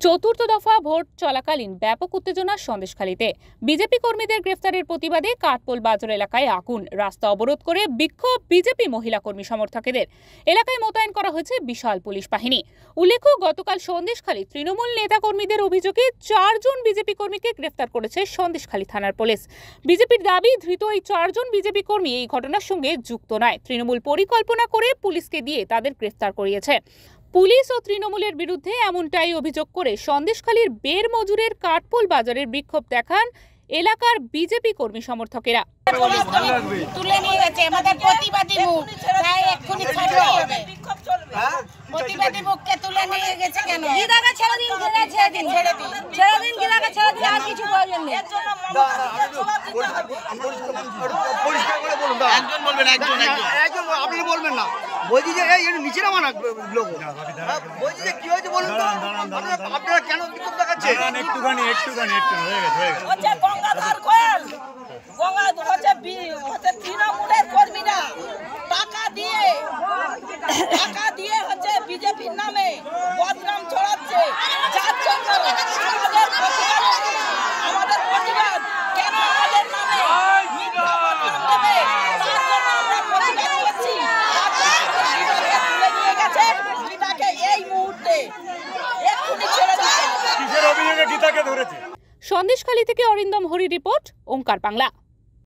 চতুর্থ দফা ভোট চলাকালীন ব্যাপক উত্তেজনা সন্দেশখালীতে। বিজেপি কর্মীদের গ্রেফতারের প্রতিবাদে কাঠপোল বাজার এলাকায় আগুন, রাস্তা অবরোধ করে বিক্ষোভ বিজেপি মহিলা কর্মী সমর্থকদের। এলাকায় মোতায়েন করা হয়েছে বিশাল পুলিশ বাহিনী। উল্লেখ্য, গতকাল সন্দেশখালী তৃণমূল নেতা কর্মীদের অভিযোগে 4 জন বিজেপি কর্মীকে গ্রেফতার করেছে সন্দেশখালী থানার পুলিশ। বিজেপির দাবি, ধৃত এই 4 জন বিজেপি কর্মী এই ঘটনার সঙ্গে যুক্ত নয়। তৃণমূল পরিকল্পনা করে পুলিশকে দিয়ে তাদের গ্রেফতার করিয়েছে। পুলিশ ও তৃণমূলের বিরুদ্ধে এমনটাই অভিযোগ করে সন্দেশখালীর বের মজুরের কাঠপোল বাজারের বিক্ষোভ দেখান এলাকার বিজেপি কর্মী সমর্থকেরা। তুলে নিয়ে গেছে আমাদের প্রতিবাদী মুখ, তাই এক্ষুনি ছাড়তে হবে। প্রতিবাদী মুখকে তুলে নিয়ে গেছে কেন? গিদাকে ছেড়ে দিন, ছেড়ে দিন, ছেড়ে দিন, ছেড়ে দিন, গিদাকে ছেড়ে দিন, আর কিছু প্রয়োজন নেই। পরিষ্কার করে বলুন, একজন বলবেন, একজন আপনি বলবেন না। বলছি যে এই নিচে নামা না লোক, বলছি যে কি হয়েছে বলুন তো, আপনারা কেন বিক্ষোভ দেখাচ্ছেন? একটুখানি হয়ে গেছে। হচ্ছে গঙ্গাধর কোয়েল, হচ্ছে তৃণমূলের কর্মীরা টাকা দিয়ে হচ্ছে বিজেপির নামে বদনাম ছড়াচ্ছে, যার জন্য আমাদের প্রতিবাদ। কেন আমাদের নামে মিথ্যা বদনাম দেবে, তার জন্য আমরা প্রতিবাদ করছি। তুলে নিয়ে গেছে গীতাকে এই মুহূর্তে এক্ষুনি ছেড়ে দিতে। কিসের অভিযোগে গীতাকে ধরেছে? সন্দেশখালী থেকে অরিন্দম হরি রিপোর্ট, ওঙ্কার বাংলা।